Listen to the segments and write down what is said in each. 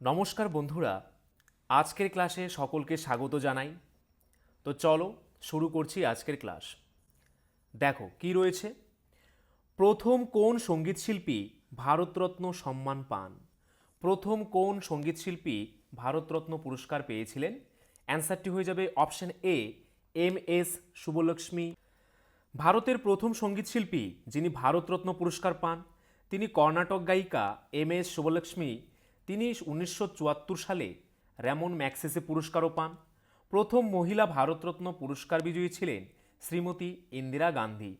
নমস্কার বন্ধুরা, আজকের ক্লাসে সকলকে স্বাগত জানাই। তো চলো শুরু করছি আজকের ক্লাস। দেখো কি রয়েছে। প্রথম কোন সঙ্গীতশিল্পী ভারতরত্ন সম্মান পান? প্রথম কোন সঙ্গীতশিল্পী ভারতরত্ন পুরস্কার পেয়েছিলেন? অ্যান্সারটি হয়ে যাবে option A, M S Subbulakshmi. ভারতের প্রথম সঙ্গীতশিল্পী যিনি ভারতরত্ন পুরস্কার পান তিনি কর্ণাটক গায়িকা এম এস শুভলক্ষ্মী। তিনি 1974 সালে র্যামন ম্যাগসেসে পুরস্কারও পান। প্রথম মহিলা ভারতরত্ন পুরস্কার বিজয়ী ছিলেন শ্রীমতী ইন্দিরা গান্ধী।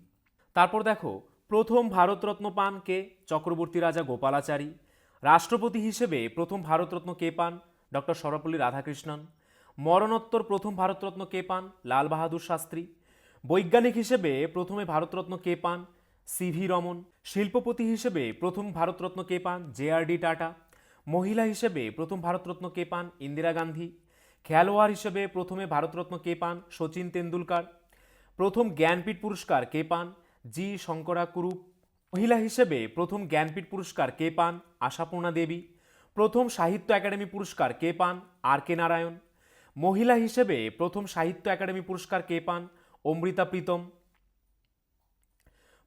তারপর দেখো, প্রথম ভারতরত্ন পান কে? চক্রবর্তী রাজা গোপালাচারী। রাষ্ট্রপতি হিসেবে প্রথম ভারতরত্ন কে পান? ডক্টর সর্বপল্লী রাধাকৃষ্ণন। মরণোত্তর প্রথম ভারতরত্ন কে পান? লাল বাহাদুর শাস্ত্রী। বৈজ্ঞানিক হিসেবে প্রথমে ভারতরত্ন কে পান? সিভি রমন। শিল্পপতি হিসেবে প্রথম ভারতরত্ন কে পান? JRD tata. মহিলা হিসেবে প্রথম ভারতরত্ন কে পান? ইন্দিরা গান্ধী। খেলোয়াড় হিসেবে প্রথমে ভারতরত্ন কে পান? সচিন তেন্ডুলকার। প্রথম জ্ঞানপীঠ পুরস্কার কে পান? জি শঙ্করাকুরুপ। মহিলা হিসেবে প্রথম জ্ঞানপীঠ পুরস্কার কে পান? আশাপূর্ণা দেবী। প্রথম সাহিত্য একাডেমি পুরস্কার কে পান? আর কে নারায়ণ। মহিলা হিসেবে প্রথম সাহিত্য একাডেমি পুরস্কার কে পান? অমৃতা প্রীতম।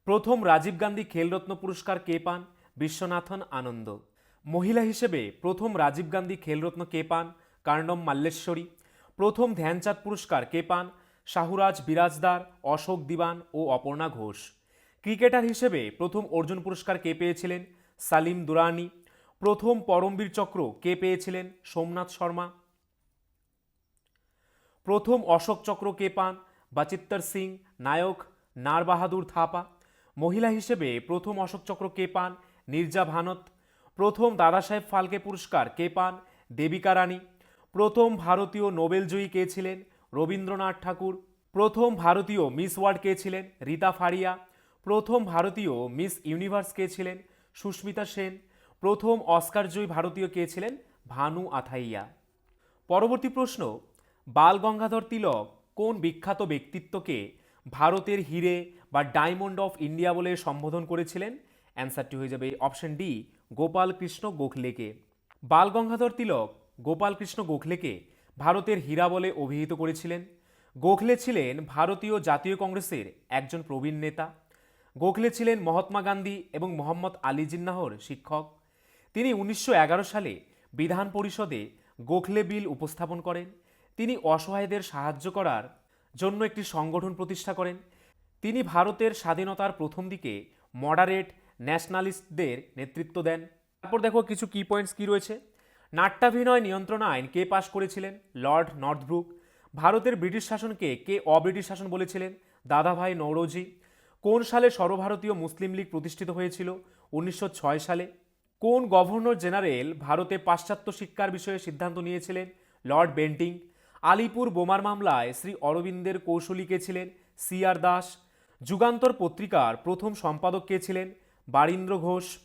প্রথম রাজীব গান্ধী খেলরত্ন পুরস্কার কে পান? বিশ্বনাথন আনন্দ। মহিলা হিসেবে প্রথম রাজীব গান্ধী খেলরত্ন কে পান? কার্ণম মাল্লেশ্বরী। প্রথম ধ্যানচাঁদ পুরস্কার কে পান? শাহুরাজ বিরাজদার, অশোক দিবান ও অপর্ণা ঘোষ। ক্রিকেটার হিসেবে প্রথম অর্জুন পুরস্কার কে পেয়েছিলেন? সালিম দুরানি। প্রথম পরমবীর চক্র কে পেয়েছিলেন? সোমনাথ শর্মা। প্রথম অশোক চক্র কে পান? বাচিত্তর সিং নায়ক, নার বাহাদুর থাপা। মহিলা হিসেবে প্রথম অশোক চক্র কে পান? নীরজা ভানত। প্রথম দাদাসাহেব ফালকে পুরস্কার কে পান? দেবিকা রানী। প্রথম ভারতীয় নোবেলজয়ী কে ছিলেন? রবীন্দ্রনাথ ঠাকুর। প্রথম ভারতীয় মিস ওয়ার্ল্ড কে ছিলেন? রীতা ফারিয়া। প্রথম ভারতীয় মিস ইউনিভার্স কে ছিলেন? সুস্মিতা সেন। প্রথম অস্কারজয়ী ভারতীয় কে ছিলেন? ভানু আথাইয়া। পরবর্তী প্রশ্ন, বাল গঙ্গাধর তিলক কোন বিখ্যাত ব্যক্তিত্বকে ভারতের হিরে বা ডায়মন্ড অফ ইন্ডিয়া বলে সম্বোধন করেছিলেন? অ্যান্সারটি হয়ে যাবে অপশন ডি, গোপাল কৃষ্ণ গোখলেকে। বাল গঙ্গাধর তিলক গোপাল কৃষ্ণ গোখলেকে ভারতের হীরা বলে অভিহিত করেছিলেন। গোখলে ছিলেন ভারতীয় জাতীয় কংগ্রেসের একজন প্রবীণ নেতা। গোখলে ছিলেন মহাত্মা গান্ধী এবং মোহাম্মদ আলী জিন্নাহর শিক্ষক। তিনি 1911 সালে বিধান পরিষদে গোখলে বিল উপস্থাপন করেন। তিনি অসহায়দের সাহায্য করার জন্য একটি সংগঠন প্রতিষ্ঠা করেন। তিনি ভারতের স্বাধীনতার প্রথম দিকে মডারেট ন্যাশনালিস্টদের নেতৃত্ব দেন। তারপর দেখো কিছু কি পয়েন্টস কি রয়েছে। নাট্যাভিনয় নিয়ন্ত্রণ আইন কে পাশ করেছিলেন? Lord Northbrook. ভারতের ব্রিটিশ শাসনকে কে অব্রিটিশ শাসন বলেছিলেন? দাদাভাই নওরোজি। কোন সালে সর্বভারতীয় মুসলিম লীগ প্রতিষ্ঠিত হয়েছিল? 1906 সালে। কোন গভর্নর জেনারেল ভারতে পাশ্চাত্য শিক্ষার বিষয়ে সিদ্ধান্ত নিয়েছিলেন? Lord Bentinck. আলিপুর বোমার মামলায় শ্রী অরবিন্দের কৌশলী কে ছিলেন? সি আর দাস। যুগান্তর পত্রিকার প্রথম সম্পাদক কে ছিলেন? বারীন্দ্র ঘোষ।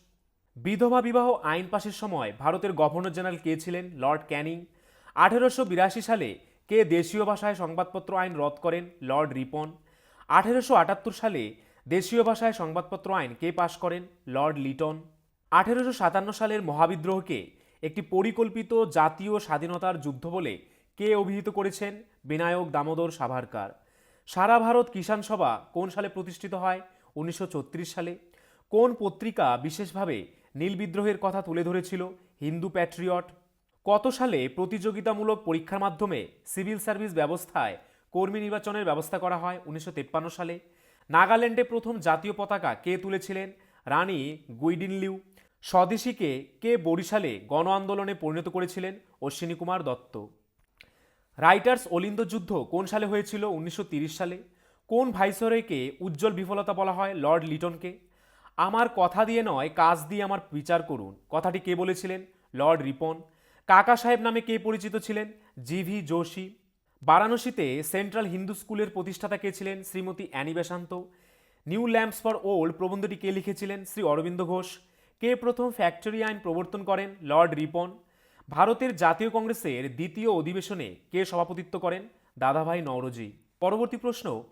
বিধবা বিবাহ আইন পাশের সময় ভারতের গভর্নর জেনারেল কে ছিলেন? লর্ড ক্যানিং। 1882 সালে কে দেশীয় ভাষায় সংবাদপত্র আইন রদ করেন? লর্ড রিপন। 1878 সালে দেশীয় ভাষায় সংবাদপত্র আইন কে পাশ করেন? লর্ড লিটন। 1857 সালের মহাবিদ্রোহকে একটি পরিকল্পিত জাতীয় স্বাধীনতার যুদ্ধ বলে কে অভিহিত করেছেন? বিনায়ক দামোদর সাভারকার। সারা ভারত কিষাণ সভা কোন সালে প্রতিষ্ঠিত হয়? 1936 সালে। কোন পত্রিকা বিশেষভাবে নীল বিদ্রোহের কথা তুলে ধরেছিল? হিন্দু প্যাট্রিয়ট। কত সালে প্রতিযোগিতামূলক পরীক্ষার মাধ্যমে সিভিল সার্ভিস ব্যবস্থায় কর্মী নির্বাচনের ব্যবস্থা করা হয়? 1953 সালে। নাগাল্যান্ডে প্রথম জাতীয় পতাকা কে তুলেছিলেন? রানী গুইডিনলিউ। স্বদেশীকে কে বরিশালে গণ আন্দোলনে পরিণত করেছিলেন? অশ্বিনী কুমার দত্ত। রাইটার্স অলিন্দ যুদ্ধ কোন সালে হয়েছিল? 1930 সালে। কোন ভাইসরয়কে উজ্জ্বল বিফলতা বলা হয়? লর্ড লিটনকে। আমার কথা দিয়ে নয় কাজ দিয়ে আমার বিচার করুন কথাটি কে বলেছিলেন? Lord Ripon. কাকা সাহেব নামে কে পরিচিত ছিলেন? জিভি যোশী। বারাণসীতে সেন্ট্রাল হিন্দু স্কুলের প্রতিষ্ঠাতা কে ছিলেন? Shrimati Annie Besant. New lamps for old প্রবন্ধটি কে লিখেছিলেন? শ্রী অরবিন্দ ঘোষ। কে প্রথম ফ্যাক্টরি আইন প্রবর্তন করেন? লর্ড রিপন। ভারতের জাতীয় কংগ্রেসের দ্বিতীয় অধিবেশনে কে সভাপতিত্ব করেন? দাদাভাই নওরোজি। পরবর্তী প্রশ্ন,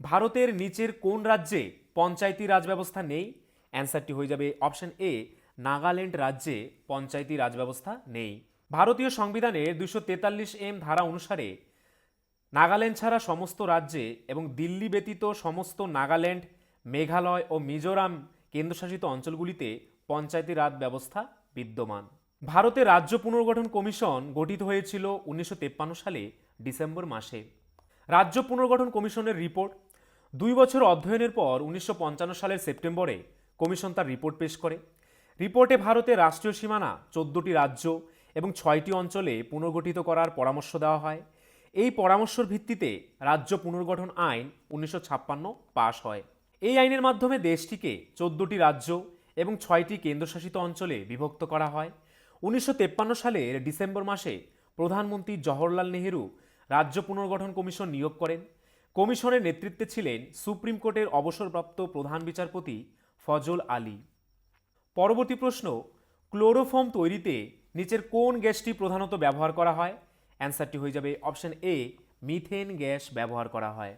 ভারতের নিচের কোন রাজ্যে পঞ্চায়েতি রাজ ব্যবস্থা নেই? অ্যান্সারটি হয়ে যাবে অপশন এ, নাগাল্যান্ড রাজ্যে পঞ্চায়েতি রাজ ব্যবস্থা নেই। ভারতীয় সংবিধানের 243M ধারা অনুসারে নাগাল্যান্ড ছাড়া সমস্ত রাজ্যে এবং দিল্লি ব্যতীত সমস্ত নাগাল্যান্ড, মেঘালয় ও মিজোরাম কেন্দ্রশাসিত অঞ্চলগুলিতে পঞ্চায়েতি রাজ ব্যবস্থা বিদ্যমান। ভারতের রাজ্য পুনর্গঠন কমিশন গঠিত হয়েছিল 1953 সালে ডিসেম্বর মাসে। রাজ্য পুনর্গঠন কমিশনের রিপোর্ট 2 বছর অধ্যয়নের পর 1955 সালের সেপ্টেম্বরে কমিশন তার রিপোর্ট পেশ করে। রিপোর্টে ভারতের রাষ্ট্রীয় সীমানা 14টি রাজ্য এবং 6টি অঞ্চলে পুনর্গঠিত করার পরামর্শ দেওয়া হয়। এই পরামর্শের ভিত্তিতে রাজ্য পুনর্গঠন আইন 1956 পাশ হয়। এই আইনের মাধ্যমে দেশটিকে 14টি রাজ্য এবং 6টি কেন্দ্রশাসিত অঞ্চলে বিভক্ত করা হয়। 1953 সালের ডিসেম্বর মাসে প্রধানমন্ত্রী জওহরলাল নেহেরু রাজ্য পুনর্গঠন কমিশন নিয়োগ করেন। কমিশনের নেতৃত্বে ছিলেন সুপ্রিম কোর্টের অবসরপ্রাপ্ত প্রধান বিচারপতি ফজল আলী। পরবর্তী প্রশ্ন, ক্লোরোফর্ম তৈরিতে নিচের কোন গ্যাসটি প্রধানত ব্যবহার করা হয়? অ্যান্সারটি হয়ে যাবে অপশন এ, মিথেন গ্যাস ব্যবহার করা হয়।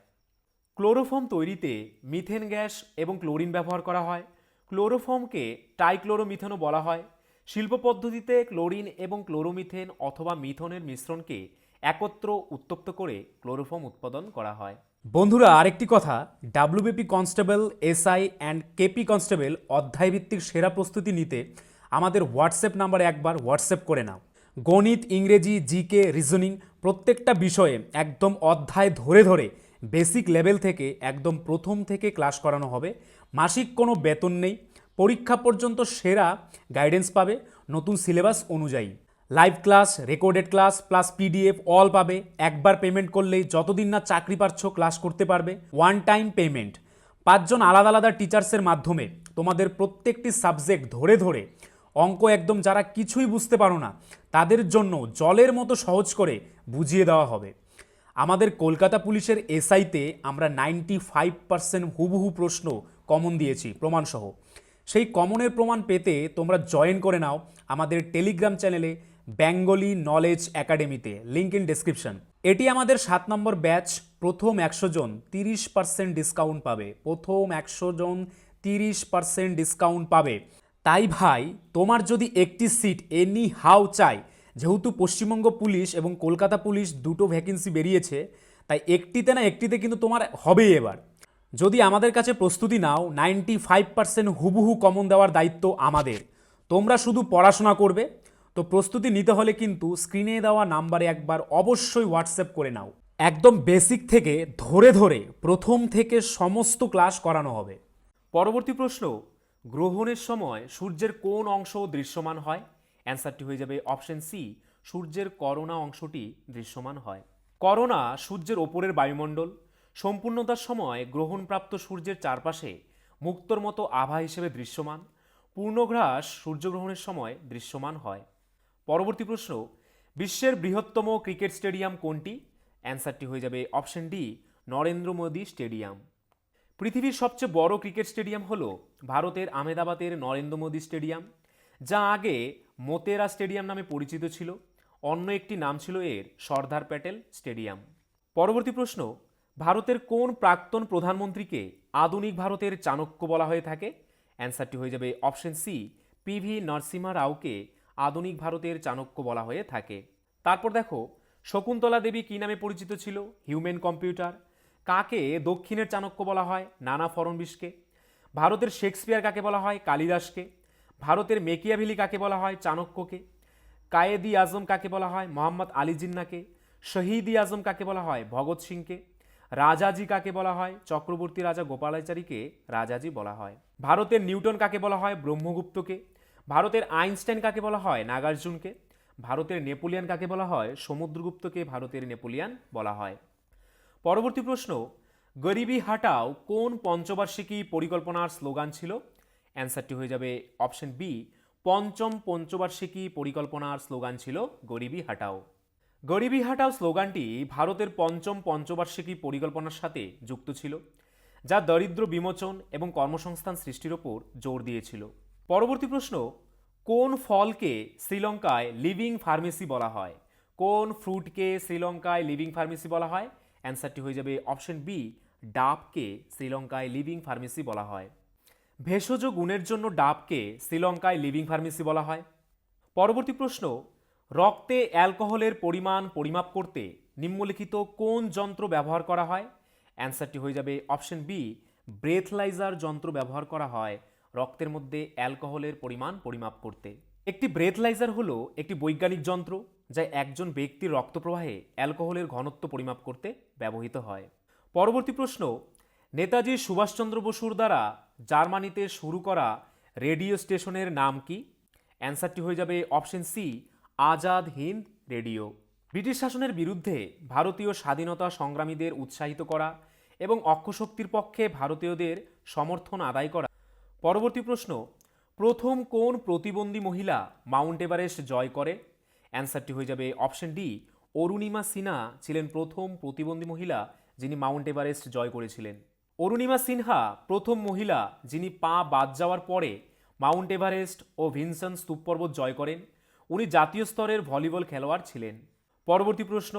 ক্লোরোফর্ম তৈরিতে মিথেন গ্যাস এবং ক্লোরিন ব্যবহার করা হয়। ক্লোরোফর্মকে টাইক্লোরোমিথেনও বলা হয়। শিল্প পদ্ধতিতে ক্লোরিন এবং ক্লোরোমিথেন অথবা মিথনের মিশ্রণকে একত্র উত্তপ্ত করে ক্লোরোফর্ম উৎপাদন করা হয়। বন্ধুরা, আরেকটি কথা, WBP constable, SI and KP constable অধ্যায়ভিত্তিক সেরা প্রস্তুতি নিতে আমাদের হোয়াটসঅ্যাপ নাম্বারে একবার হোয়াটসঅ্যাপ করে নাও। গণিত, ইংরেজি, জিকে, রিজনিং প্রত্যেকটা বিষয়ে একদম অধ্যায় ধরে ধরে বেসিক লেভেল থেকে একদম প্রথম থেকে ক্লাস করানো হবে। মাসিক কোনো বেতন নেই, পরীক্ষা পর্যন্ত সেরা গাইডেন্স পাবে নতুন সিলেবাস অনুযায়ী। Live class, recorded class plus PDF all পাবে। একবার পেমেন্ট করলেই যতদিন না চাকরি পাচ্ছ ক্লাস করতে পারবে। One time payment. 5 জন আলাদা আলাদা টিচার্সের মাধ্যমে তোমাদের প্রত্যেকটি সাবজেক্ট ধরে ধরে অঙ্ক একদম যারা কিছুই বুঝতে পারো না তাদের জন্য জলের মতো সহজ করে বুঝিয়ে দেওয়া হবে। আমাদের কলকাতা পুলিশের এসআইতে আমরা 95% হুবহু প্রশ্ন কমন দিয়েছি প্রমাণসহ। সেই কমনের প্রমাণ পেতে তোমরা জয়েন করে নাও আমাদের টেলিগ্রাম চ্যানেলে বেঙ্গলি নলেজ একাডেমিতে, লিঙ্ক ইন ডেসক্রিপশন। এটি আমাদের 7 নম্বর ব্যাচ। প্রথম 100 জন 30% ডিসকাউন্ট পাবে। প্রথম 100 জন 30% ডিসকাউন্ট পাবে। তাই ভাই, তোমার যদি একটি সিট এনি হাউ চাই, যেহেতু পশ্চিমবঙ্গ পুলিশ এবং কলকাতা পুলিশ দুটো ভ্যাকেন্সি বেরিয়েছে, তাই একটিতে না একটিতে কিন্তু তোমার হবেই এবার। যদি আমাদের কাছে প্রস্তুতি নাও, 95% হুবহু কমন দেওয়ার দায়িত্ব আমাদের। তোমরা শুধু পড়াশোনা করবে। তো প্রস্তুতি নিতে হলে কিন্তু স্ক্রিনে দেওয়া নাম্বারে একবার অবশ্যই হোয়াটসঅ্যাপ করে নাও। একদম বেসিক থেকে ধরে ধরে প্রথম থেকে সমস্ত ক্লাস করানো হবে। পরবর্তী প্রশ্ন, গ্রহণের সময় সূর্যের কোন অংশ দৃশ্যমান হয়? অ্যান্সারটি হয়ে যাবে অপশন সি, সূর্যের করোনা অংশটি দৃশ্যমান হয়। করোনা সূর্যের ওপরের বায়ুমণ্ডল। সম্পূর্ণতার সময় গ্রহণপ্রাপ্ত সূর্যের চারপাশে মুক্তোর মতো আভা হিসেবে দৃশ্যমান। পূর্ণগ্রাস সূর্যগ্রহণের সময় দৃশ্যমান হয়। পরবর্তী প্রশ্ন, বিশ্বের বৃহত্তম ক্রিকেট স্টেডিয়াম কোনটি? অ্যান্সারটি হয়ে যাবে option D, Narendra Modi stadium. পৃথিবীর সবচেয়ে বড় ক্রিকেট স্টেডিয়াম হল ভারতের আহমেদাবাদের নরেন্দ্র মোদী স্টেডিয়াম, যা আগে মোতেরা স্টেডিয়াম নামে পরিচিত ছিল। অন্য একটি নাম ছিল এর সর্দার প্যাটেল স্টেডিয়াম। পরবর্তী প্রশ্ন, ভারতের কোন প্রাক্তন প্রধানমন্ত্রীকে আধুনিক ভারতের চাণক্য বলা হয়ে থাকে? অ্যান্সারটি হয়ে যাবে অপশন সি, পিভি নরসিমহা রাওকে আধুনিক ভারতের চাণক্য বলা হয়ে থাকে। তারপর দেখো, শকুন্তলা দেবী কী নামে পরিচিত ছিল? Human computer. কাকে দক্ষিণের চাণক্য বলা হয়? নানা ফড়নবিশকে। ভারতের শেক্সপিয়ার কাকে বলা হয়? কালিদাসকে। ভারতের মেকিয়াভেলি কাকে বলা হয়? চাণক্যকে। কায়েদি আজম কাকে বলা হয়? মোহাম্মদ আলী জিন্নাকে। শহীদ-ই আজম কাকে বলা হয়? ভগৎ সিংকে। রাজাজি কাকে বলা হয়? চক্রবর্তী রাজা গোপালাচারীকে রাজাজি বলা হয়। ভারতের নিউটন কাকে বলা হয়? ব্রহ্মগুপ্তকে। ভারতের আইনস্টাইন কাকে বলা হয়? নাগার্জুনকে। ভারতের নেপোলিয়ান কাকে বলা হয়? সমুদ্রগুপ্তকে ভারতের নেপোলিয়ান বলা হয়। পরবর্তী প্রশ্ন, গরিবি হাটাও কোন পঞ্চবার্ষিকী পরিকল্পনার স্লোগান ছিল? অ্যান্সারটি হয়ে যাবে অপশন বি, পঞ্চম পঞ্চবার্ষিকী পরিকল্পনার স্লোগান ছিল গরিবি হাটাও। গরিবি হাটাও স্লোগানটি ভারতের পঞ্চম পঞ্চবার্ষিকী পরিকল্পনার সাথে যুক্ত ছিল, যা দরিদ্র বিমোচন এবং কর্মসংস্থান সৃষ্টির ওপর জোর দিয়েছিল। পরবর্তী প্রশ্ন, কোন ফলকে শ্রীলঙ্কায় লিভিং ফার্মেসি বলা হয়? কোন ফ্রুটকে শ্রীলঙ্কায় লিভিং ফার্মেসি বলা হয়? অ্যান্সারটি হয়ে যাবে অপশন বি, ডাবকে শ্রীলঙ্কায় লিভিং ফার্মেসি বলা হয়। ভেষজ গুণের জন্য ডাবকে শ্রীলঙ্কায় লিভিং ফার্মেসি বলা হয়। পরবর্তী প্রশ্ন, রক্তে অ্যালকোহলের পরিমাণ পরিমাপ করতে নিম্নলিখিত কোন যন্ত্র ব্যবহার করা হয়? অ্যান্সারটি হয়ে যাবে অপশন বি, ব্রেথলাইজার যন্ত্র ব্যবহার করা হয় রক্তের মধ্যে অ্যালকোহলের পরিমাণ পরিমাপ করতে। একটি ব্রেথলাইজার হলো একটি বৈজ্ঞানিক যন্ত্র যা একজন ব্যক্তির রক্তপ্রবাহে অ্যালকোহলের ঘনত্ব পরিমাপ করতে ব্যবহৃত হয়। পরবর্তী প্রশ্ন, নেতাজি সুভাষচন্দ্র বসুর দ্বারা জার্মানিতে শুরু করা রেডিও স্টেশনের নাম কি? অ্যান্সারটি হয়ে যাবে option C, Azad Hind radio. British শাসনের বিরুদ্ধে ভারতীয় স্বাধীনতা সংগ্রামীদের উৎসাহিত করা এবং অক্ষশক্তির পক্ষে ভারতীয়দের সমর্থন আদায় করা। পরবর্তী প্রশ্ন, প্রথম কোন প্রতিবন্ধী মহিলা মাউন্ট এভারেস্ট জয় করে? অ্যান্সারটি হয়ে যাবে অপশন ডি, অরুণিমা সিনহা ছিলেন প্রথম প্রতিবন্ধী মহিলা যিনি মাউন্ট এভারেস্ট জয় করেছিলেন। অরুণিমা সিনহা প্রথম মহিলা যিনি পা বাদ যাওয়ার পরে মাউন্ট এভারেস্ট ও ভিনসন স্তূপ পর্বত জয় করেন। উনি জাতীয় স্তরের ভলিবল খেলোয়াড় ছিলেন। পরবর্তী প্রশ্ন,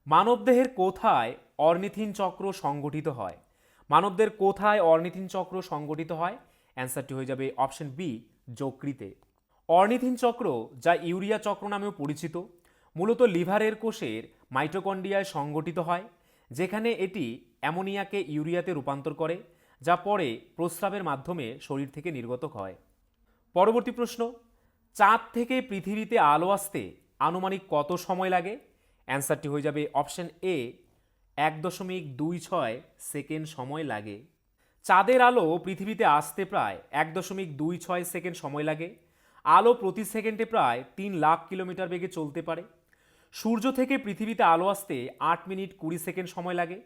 মানবদেহের কোথায় অর্নিথিন চক্র সংগঠিত হয়? মানবদের কোথায় অর্নিথিন চক্র সংগঠিত হয়? অ্যান্সারটি হয়ে যাবে অপশন বি, যকৃতে। অর্নিথিন চক্র, যা ইউরিয়া চক্র নামেও পরিচিত, মূলত লিভারের কোষের মাইটোকন্ড্রিয়ায় সংগঠিত হয়, যেখানে এটি অ্যামোনিয়াকে ইউরিয়াতে রূপান্তর করে, যা পরে প্রস্রাবের মাধ্যমে শরীর থেকে নির্গত হয়। পরবর্তী প্রশ্ন, চাঁদ থেকে পৃথিবীতে আলো আসতে আনুমানিক কত সময় লাগে? অ্যান্সারটি হয়ে যাবে অপশন এ, 1.26 সেকেন্ড সময় লাগে। চাঁদের আলো পৃথিবীতে আসতে প্রায় 1.26 সেকেন্ড সময় লাগে। আলো প্রতি সেকেন্ডে প্রায় 3 লাখ কিলোমিটার বেগে চলতে পারে। সূর্য থেকে পৃথিবীতে আলো আসতে 8 মিনিট 20 সেকেন্ড সময় লাগে।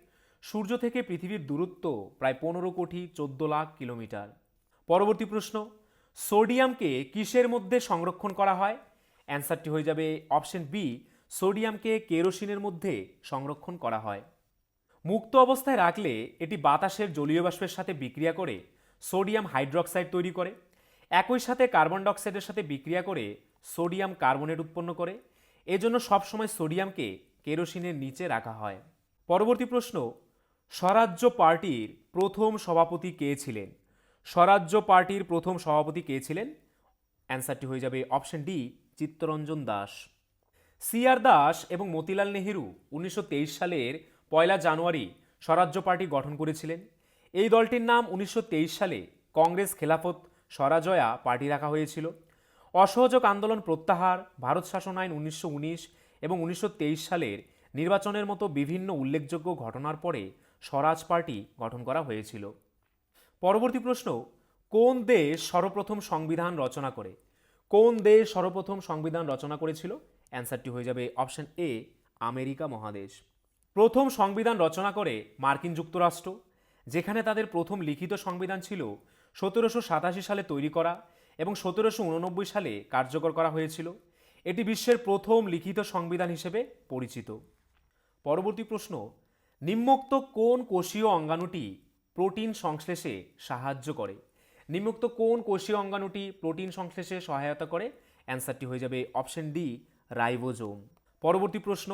সূর্য থেকে পৃথিবীর দূরত্ব প্রায় 15,14,00,000 কিলোমিটার। পরবর্তী প্রশ্ন, সোডিয়ামকে কিসের মধ্যে সংরক্ষণ করা হয়? অ্যান্সারটি হয়ে যাবে অপশন বি, সোডিয়ামকে কেরোসিনের মধ্যে সংরক্ষণ করা হয়। মুক্ত অবস্থায় রাখলে এটি বাতাসের জলীয় বাষ্পের সাথে বিক্রিয়া করে সোডিয়াম হাইড্রোক্সাইড তৈরি করে। একই সাথে কার্বন ডাইঅক্সাইডের সাথে বিক্রিয়া করে সোডিয়াম কার্বনেট উৎপন্ন করে। এজন্য সবসময় সোডিয়ামকে কেরোসিনের নিচে রাখা হয়। পরবর্তী প্রশ্ন, স্বরাজ্য পার্টির প্রথম সভাপতি কে ছিলেন? স্বরাজ্য পার্টির প্রথম সভাপতি কে ছিলেন? অ্যান্সারটি হয়ে যাবে option D, Chittaranjan Das. CR Das এবং মতিলাল নেহেরু 1923 সালের 1 জানুয়ারি স্বরাজ্য পার্টি গঠন করেছিলেন। এই দলটির নাম 1923 সালে কংগ্রেস খেলাফত স্বরাজয়া পার্টি রাখা হয়েছিল। অসহযোগ আন্দোলন প্রত্যাহার, ভারত শাসন আইন 1919 এবং 1923 সালের নির্বাচনের মতো বিভিন্ন উল্লেখযোগ্য ঘটনার পরে স্বরাজ পার্টি গঠন করা হয়েছিল। পরবর্তী প্রশ্ন, কোন দেশ সর্বপ্রথম সংবিধান রচনা করে? কোন দেশ সর্বপ্রথম সংবিধান রচনা করেছিল? অ্যান্সারটি হয়ে যাবে অপশন এ, আমেরিকা মহাদেশ। প্রথম সংবিধান রচনা করে মার্কিন যুক্তরাষ্ট্র, যেখানে তাদের প্রথম লিখিত সংবিধান ছিল 1787 সালে তৈরি করা এবং 1789 সালে কার্যকর করা হয়েছিল। এটি বিশ্বের প্রথম লিখিত সংবিধান হিসেবে পরিচিত। পরবর্তী প্রশ্ন, নিম্নোক্ত কোন কোষীয় অঙ্গাণুটি প্রোটিন সংশ্লেষে সাহায্য করে? নিম্নোক্ত কোন কোষীয় অঙ্গাণুটি প্রোটিন সংশ্লেষে সহায়তা করে? অ্যান্সারটি হয়ে যাবে অপশন ডি, রাইবোজোম। পরবর্তী প্রশ্ন,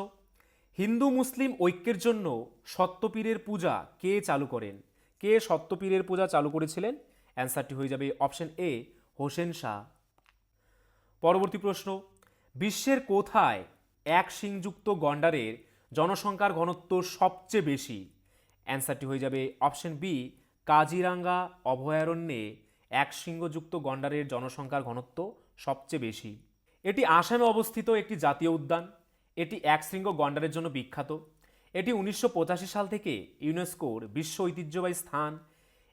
হিন্দু মুসলিম ঐক্যের জন্য সত্যপীরের পূজা কে চালু করেন? কে সত্যপীরের পূজা চালু করেছিলেন? অ্যান্সারটি হয়ে যাবে অপশন এ, হোসেন শাহ। পরবর্তী প্রশ্ন, বিশ্বের কোথায় এক শিংযুক্ত গন্ডারের জনসংখ্যার ঘনত্ব সবচেয়ে বেশি? অ্যান্সারটি হয়ে যাবে অপশন বি, কাজিরাঙ্গা অভয়ারণ্যে এক শৃঙ্গযুক্ত গন্ডারের জনসংখ্যার ঘনত্ব সবচেয়ে বেশি। এটি আসামে অবস্থিত একটি জাতীয় উদ্যান। এটি এক শৃঙ্গ গন্ডারের জন্য বিখ্যাত। এটি 1985 সাল থেকে ইউনেস্কোর বিশ্ব ঐতিহ্যবাহী স্থান।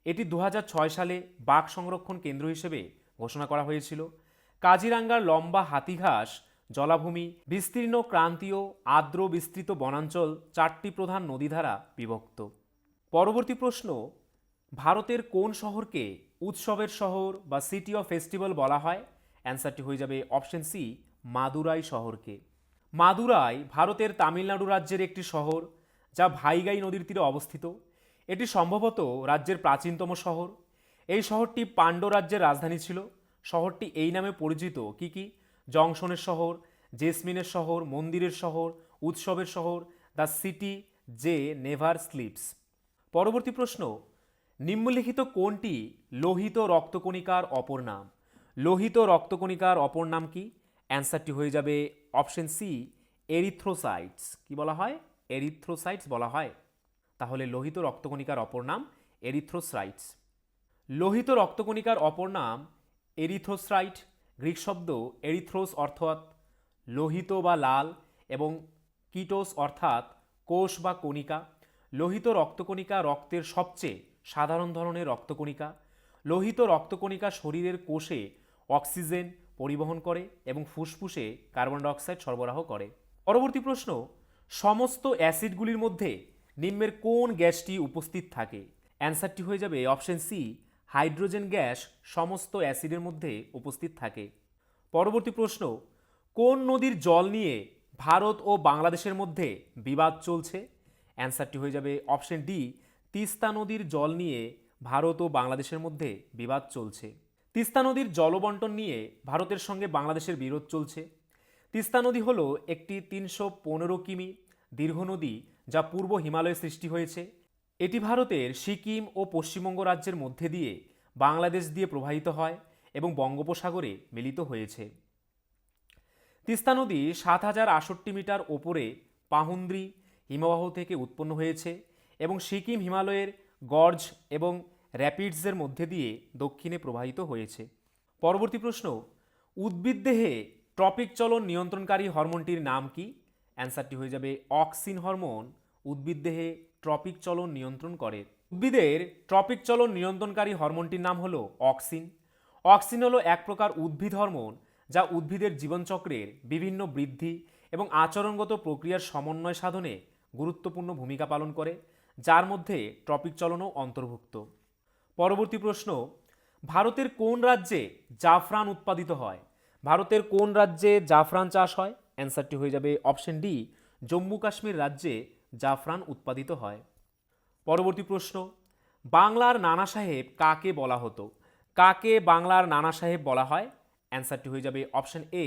এটি 2006 সালে বাঘ সংরক্ষণ কেন্দ্র হিসেবে ঘোষণা করা হয়েছিল। কাজিরাঙ্গার লম্বা হাতিঘাস জলাভূমি, বিস্তীর্ণ ক্রান্তীয় আর্দ্র বিস্তৃত বনাঞ্চল 4টি প্রধান নদী দ্বারা বিভক্ত। পরবর্তী প্রশ্ন, ভারতের কোন শহরকে উৎসবের শহর বা সিটি অফ ফেস্টিভ্যাল বলা হয়? অ্যান্সারটি হয়ে যাবে অপশন সি, মাদুরাই শহরকে। মাদুরাই ভারতের তামিলনাড়ু রাজ্যের একটি শহর, যা ভাইগাই নদীর তীরে অবস্থিত। এটি সম্ভবত রাজ্যের প্রাচীনতম শহর। এই শহরটি পাণ্ড্য রাজ্যের রাজধানী ছিল। শহরটি এই নামে পরিচিত কি? জংশনের শহর, জেসমিনের শহর, মন্দিরের শহর, উৎসবের শহর, দ্য সিটি যে নেভার স্লিপস। পরবর্তী প্রশ্ন, নিম্নলিখিত কোনটি লোহিত রক্তকণিকার অপর নাম? লোহিত রক্তকণিকার অপর নাম কি? অ্যান্সারটি হয়ে যাবে অপশন সি এরিথ্রোসাইটস। কি বলা হয়? এরিথ্রোসাইটস বলা হয়। তাহলে লোহিত রক্তকণিকার অপর নাম এরিথ্রোসাইটস। লোহিত রক্তকণিকার অপর নাম এরিথ্রোসাইট। গ্রিক শব্দ এরিথ্রোস অর্থাৎ লোহিত বা লাল এবং কিটোস অর্থাৎ কোষ বা কণিকা। লোহিত রক্তকণিকা রক্তের সবচেয়ে সাধারণ ধরনের রক্তকণিকা। লোহিত রক্তকণিকা শরীরের কোষে অক্সিজেন পরিবহন করে এবং ফুসফুসে কার্বন ডাইঅক্সাইড সরবরাহ করে। পরবর্তী প্রশ্ন, সমস্ত অ্যাসিডগুলির মধ্যে নিম্নের কোন গ্যাসটি উপস্থিত থাকে? অ্যান্সারটি হয়ে যাবে অপশন সি হাইড্রোজেন গ্যাস সমস্ত অ্যাসিডের মধ্যে উপস্থিত থাকে। পরবর্তী প্রশ্ন, কোন নদীর জল নিয়ে ভারত ও বাংলাদেশের মধ্যে বিবাদ চলছে? অ্যান্সারটি হয়ে যাবে অপশন ডি তিস্তা নদীর জল নিয়ে ভারত ও বাংলাদেশের মধ্যে বিবাদ চলছে। তিস্তা নদীর জলবন্টন নিয়ে ভারতের সঙ্গে বাংলাদেশের বিরোধ চলছে। তিস্তা নদী হল একটি 315 কিমি দীর্ঘ নদী যা পূর্ব হিমালয়ে সৃষ্টি হয়েছে। এটি ভারতের সিকিম ও পশ্চিমবঙ্গ রাজ্যের মধ্যে দিয়ে বাংলাদেশ দিয়ে প্রবাহিত হয় এবং বঙ্গোপসাগরে মিলিত হয়েছে। তিস্তা নদী 7068 মিটার ওপরে পাহুন্দ্রি হিমবাহ থেকে উৎপন্ন হয়েছে এবং সিকিম হিমালয়ের গর্জ এবং র্যাপিডসের মধ্যে দিয়ে দক্ষিণে প্রবাহিত হয়েছে। পরবর্তী প্রশ্ন, উদ্ভিদ দেহে ট্রপিক চলন নিয়ন্ত্রণকারী হরমোনটির নাম কি? অ্যান্সারটি হয়ে যাবে অক্সিন হরমোন উদ্ভিদ দেহে ট্রপিক চলন নিয়ন্ত্রণ করে। উদ্ভিদের ট্রপিক চলন নিয়ন্ত্রণকারী হরমোনটির নাম হলো অক্সিন। অক্সিন হলো এক প্রকার উদ্ভিদ হরমোন যা উদ্ভিদের জীবনচক্রের বিভিন্ন বৃদ্ধি এবং আচরণগত প্রক্রিয়ার সমন্বয় সাধনে গুরুত্বপূর্ণ ভূমিকা পালন করে, যার মধ্যে ট্রপিক চলনও অন্তর্ভুক্ত। পরবর্তী প্রশ্ন, ভারতের কোন রাজ্যে জাফরান উৎপাদিত হয়? ভারতের কোন রাজ্যে জাফরান চাষ হয়? অ্যান্সারটি হয়ে যাবে অপশন ডি জম্মু কাশ্মীর রাজ্যে জাফরান উৎপাদিত হয়। পরবর্তী প্রশ্ন, বাংলার নানা সাহেব কাকে বলা হতো? কাকে বাংলার নানা সাহেব বলা হয়? অ্যান্সারটি হয়ে যাবে অপশন এ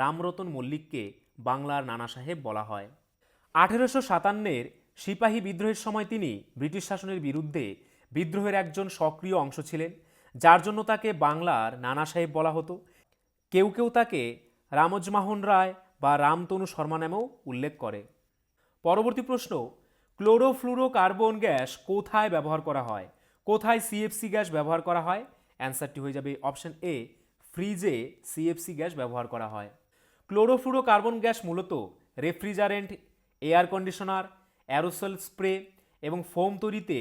রামরতন মল্লিককে বাংলার নানা সাহেব বলা হয়। 1857-এর সিপাহী বিদ্রোহের সময় তিনি ব্রিটিশ শাসনের বিরুদ্ধে বিদ্রোহের একজন সক্রিয় অংশ ছিলেন, যার জন্য তাকে বাংলার নানা সাহেব বলা হতো। কেউ কেউ তাকে রামজমোহন রায় বা রামতনু শর্মা নামেও উল্লেখ করে। পরবর্তী প্রশ্ন, ক্লোরোফ্লুরোকার্বন গ্যাস কোথায় ব্যবহার করা হয়? কোথায় সিএফসি গ্যাস ব্যবহার করা হয়? অ্যান্সারটি হয়ে যাবে অপশন এ ফ্রিজে সিএফসি গ্যাস ব্যবহার করা হয়। ক্লোরোফ্লুরোকার্বন গ্যাস মূলত refrigerant, air conditioner, aerosol spray এবং ফোম তৈরিতে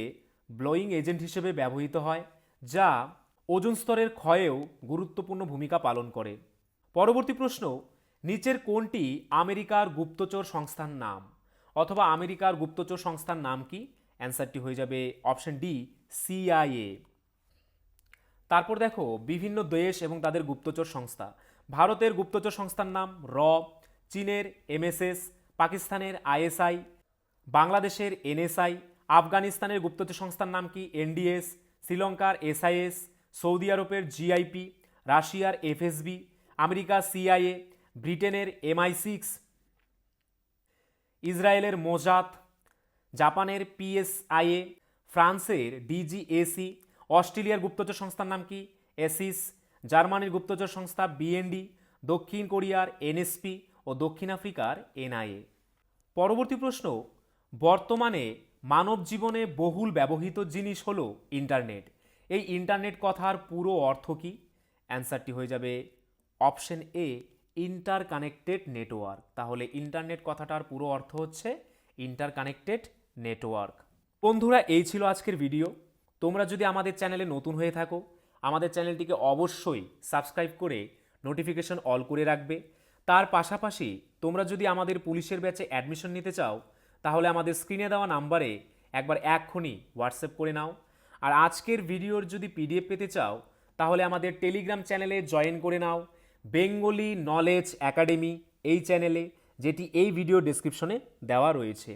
ব্লোয়িং এজেন্ট হিসেবে ব্যবহৃত হয়, যা ওজোন স্তরের ক্ষয়েও গুরুত্বপূর্ণ ভূমিকা পালন করে। পরবর্তী প্রশ্ন, নিচের কোনটি আমেরিকার গুপ্তচর সংস্থার নাম? অথবা আমেরিকার গুপ্তচর সংস্থার নাম কি? অ্যান্সারটি হয়ে যাবে অপশন ডি সিআইএ। তারপর দেখো বিভিন্ন দেশ এবং তাদের গুপ্তচর সংস্থা। ভারতের গুপ্তচর সংস্থার নাম র, চীনের এমএসএস, পাকিস্তানের আইএসআই, বাংলাদেশের এনএসআই, আফগানিস্তানের গুপ্তচর সংস্থার নাম কি? এনডিএস, শ্রীলঙ্কার এসআইএস, সৌদি আরবের জিআইপি, রাশিয়ার এফএসবি, আমেরিকার সিআইএ, ব্রিটেনের MI6, ইসরায়েলের মোজাদ, জাপানের পিএসআইএ, ফ্রান্সের ডিজিএসি, অস্ট্রেলিয়ার গুপ্তচর সংস্থার নাম কি? এসিস, জার্মানির গুপ্তচর সংস্থা বিএনডি, দক্ষিণ কোরিয়ার এনএসপি ও দক্ষিণ আফ্রিকার এনআইএ। পরবর্তী প্রশ্ন, বর্তমানে মানব জীবনে বহুল ব্যবহৃত জিনিস হলো ইন্টারনেট। এই ইন্টারনেট কথার পুরো অর্থ কি? অ্যান্সারটি হয়ে যাবে অপশন এ ইন্টারকানেক্টেড নেটওয়ার্ক। তাহলে ইন্টারনেট কথাটার পুরো অর্থ হচ্ছে ইন্টারকানেক্টেড নেটওয়ার্ক। বন্ধুরা, এই ছিল আজকের ভিডিও। তোমরা যদি আমাদের চ্যানেলে নতুন হয়ে থাকো, আমাদের চ্যানেলটিকে অবশ্যই সাবস্ক্রাইব করে নোটিফিকেশন অল করে রাখবে। তার পাশাপাশি তোমরা যদি আমাদের পুলিশের ব্যাচে অ্যাডমিশন নিতে চাও, তাহলে আমাদের স্ক্রিনে দেওয়া নাম্বারে একবার এক্ষুনি হোয়াটসঅ্যাপ করে নাও। আর আজকের ভিডিওর যদি পিডিএফ পেতে চাও, তাহলে আমাদের টেলিগ্রাম চ্যানেলে জয়েন করে নাও, বেঙ্গলি নলেজ একাডেমি এই চ্যানেলে, যেটি এই ভিডিও ডেসক্রিপশনে দেওয়া রয়েছে।